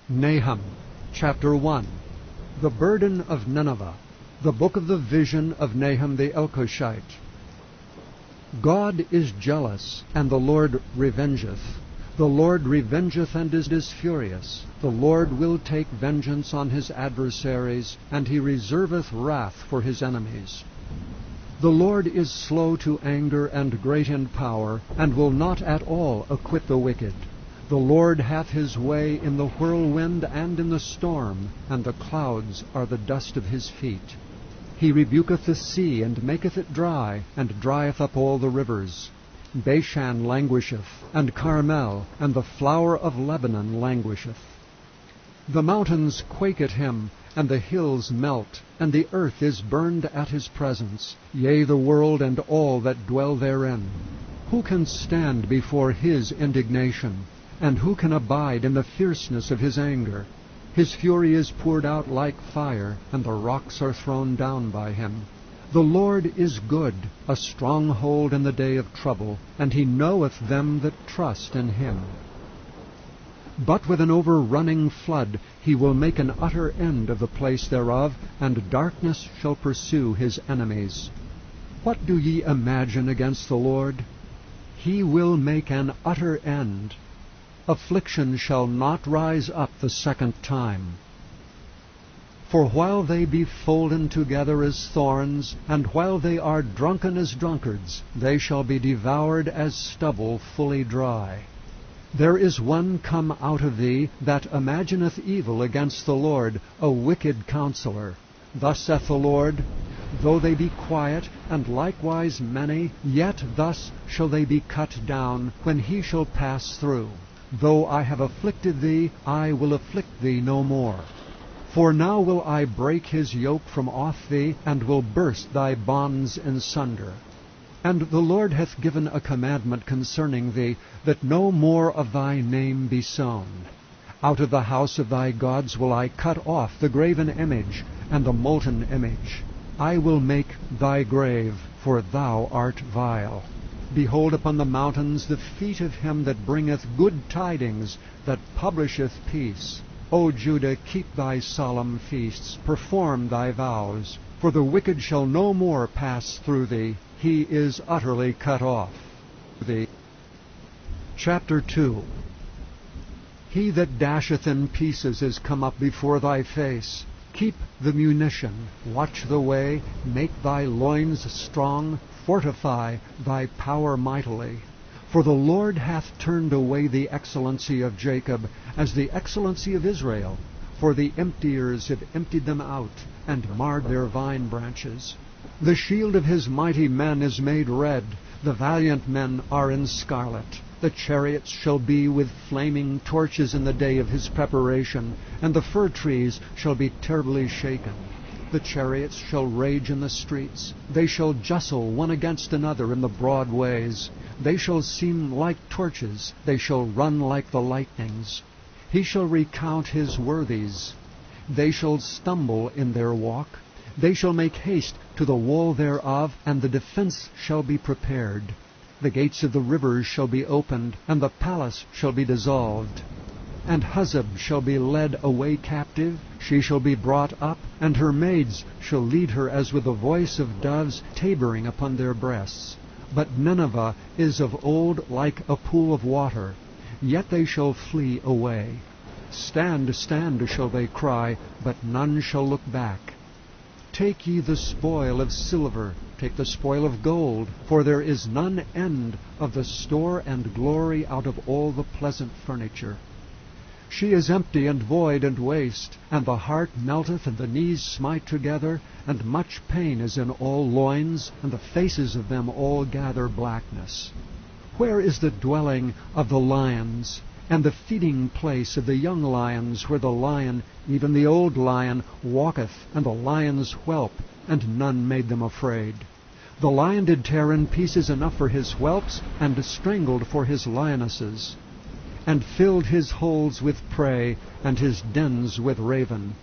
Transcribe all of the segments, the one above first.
Nahum, chapter 1. The burden of Nineveh. The book of the vision of Nahum the Elkoshite. God is jealous, and the Lord revengeth. The Lord revengeth and is furious. The Lord will take vengeance on his adversaries, and he reserveth wrath for his enemies. The Lord is slow to anger and great in power, and will not at all acquit the wicked. The Lord hath his way in the whirlwind and in the storm, and the clouds are the dust of his feet. He rebuketh the sea, and maketh it dry, and drieth up all the rivers. Bashan languisheth, and Carmel, and the flower of Lebanon languisheth. The mountains quake at him, and the hills melt, and the earth is burned at his presence, yea, the world and all that dwell therein. Who can stand before his indignation? And who can abide in the fierceness of his anger? His fury is poured out like fire, and the rocks are thrown down by him. The Lord is good, a stronghold in the day of trouble, and he knoweth them that trust in him. But with an overrunning flood he will make an utter end of the place thereof, and darkness shall pursue his enemies. What do ye imagine against the Lord? He will make an utter end. Affliction shall not rise up the second time. For while they be folden together as thorns, and while they are drunken as drunkards, they shall be devoured as stubble fully dry. There is one come out of thee that imagineth evil against the Lord, a wicked counselor. Thus saith the Lord, though they be quiet, and likewise many, yet thus shall they be cut down, when he shall pass through. Though I have afflicted thee, I will afflict thee no more. For now will I break his yoke from off thee, and will burst thy bonds in sunder. And the Lord hath given a commandment concerning thee, that no more of thy name be sown. Out of the house of thy gods will I cut off the graven image, and the molten image. I will make thy grave, for thou art vile. Behold upon the mountains the feet of him that bringeth good tidings, that publisheth peace. O Judah, keep thy solemn feasts, perform thy vows. For the wicked shall no more pass through thee, he is utterly cut off. Chapter 2. He that dasheth in pieces is come up before thy face. Keep the munition, watch the way, make thy loins strong, fortify thy power mightily. For the Lord hath turned away the excellency of Jacob, as the excellency of Israel. For the emptiers have emptied them out, and marred their vine branches. The shield of his mighty men is made red, the valiant men are in scarlet. The chariots shall be with flaming torches in the day of his preparation, and the fir trees shall be terribly shaken. The chariots shall rage in the streets. They shall justle one against another in the broad ways. They shall seem like torches. They shall run like the lightnings. He shall recount his worthies. They shall stumble in their walk. They shall make haste to the wall thereof, and the defense shall be prepared. The gates of the rivers shall be opened, and the palace shall be dissolved. And Huzzab shall be led away captive, she shall be brought up, and her maids shall lead her as with the voice of doves tabering upon their breasts. But Nineveh is of old like a pool of water, yet they shall flee away. Stand, stand, shall they cry, but none shall look back. Take ye the spoil of silver, take the spoil of gold, for there is none end of the store and glory out of all the pleasant furniture. She is empty and void and waste, and the heart melteth, and the knees smite together, and much pain is in all loins, and the faces of them all gather blackness. Where is the dwelling of the lions, and the feeding place of the young lions, where the lion, even the old lion, walketh, and the lion's whelp, and none made them afraid? The lion did tear in pieces enough for his whelps, and strangled for his lionesses, and filled his holes with prey, and his dens with raven.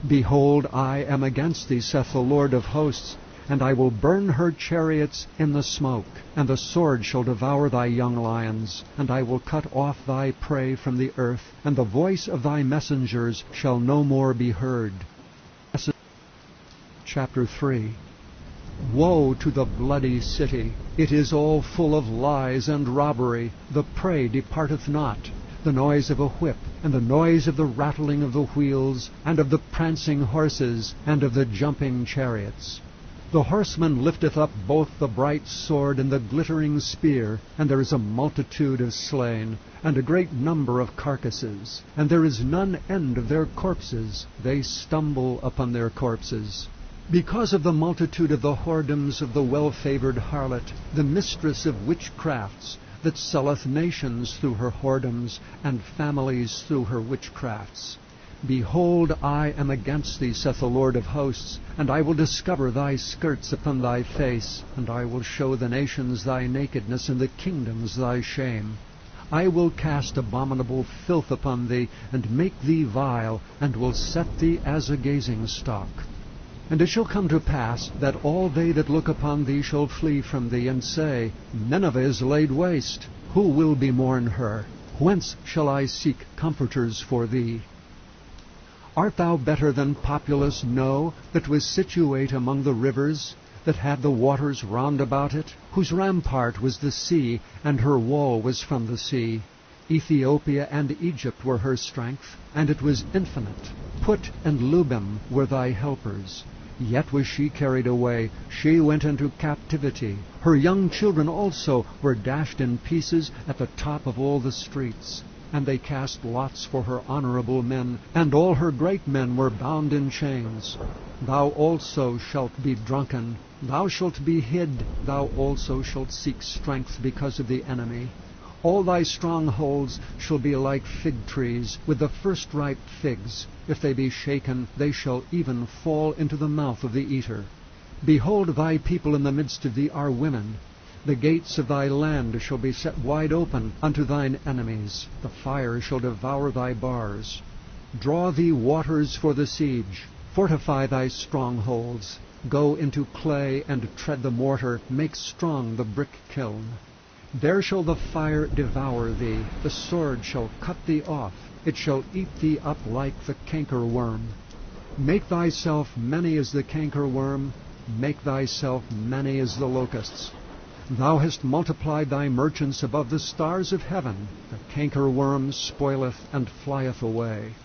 Behold, I am against thee, saith the Lord of hosts, and I will burn her chariots in the smoke, and the sword shall devour thy young lions, and I will cut off thy prey from the earth, and the voice of thy messengers shall no more be heard. Chapter 3. Woe to the bloody city! It is all full of lies and robbery. The prey departeth not. The noise of a whip, and the noise of the rattling of the wheels, and of the prancing horses, and of the jumping chariots. The horseman lifteth up both the bright sword and the glittering spear, and there is a multitude of slain, and a great number of carcasses, and there is none end of their corpses. They stumble upon their corpses. Because of the multitude of the whoredoms of the well-favored harlot, the mistress of witchcrafts, that selleth nations through her whoredoms, and families through her witchcrafts. Behold, I am against thee, saith the Lord of hosts, and I will discover thy skirts upon thy face, and I will show the nations thy nakedness, and the kingdoms thy shame. I will cast abominable filth upon thee, and make thee vile, and will set thee as a gazing stock. And it shall come to pass, that all they that look upon thee shall flee from thee, and say, Nineveh is laid waste. Who will bemourn her? Whence shall I seek comforters for thee? Art thou better than populous No, that was situate among the rivers, that had the waters round about it, whose rampart was the sea, and her wall was from the sea? Ethiopia and Egypt were her strength, and it was infinite. Put and Lubim were thy helpers. Yet was she carried away, she went into captivity. Her young children also were dashed in pieces at the top of all the streets. And they cast lots for her honorable men, and all her great men were bound in chains. Thou also shalt be drunken, thou shalt be hid, thou also shalt seek strength because of the enemy. All thy strongholds shall be like fig trees, with the first ripe figs. If they be shaken, they shall even fall into the mouth of the eater. Behold, thy people in the midst of thee are women. The gates of thy land shall be set wide open unto thine enemies. The fire shall devour thy bars. Draw thee waters for the siege. Fortify thy strongholds. Go into clay and tread the mortar. Make strong the brick kiln. There shall the fire devour thee, the sword shall cut thee off, it shall eat thee up like the cankerworm. Make thyself many as the cankerworm, make thyself many as the locusts. Thou hast multiplied thy merchants above the stars of heaven, the cankerworm spoileth and flieth away.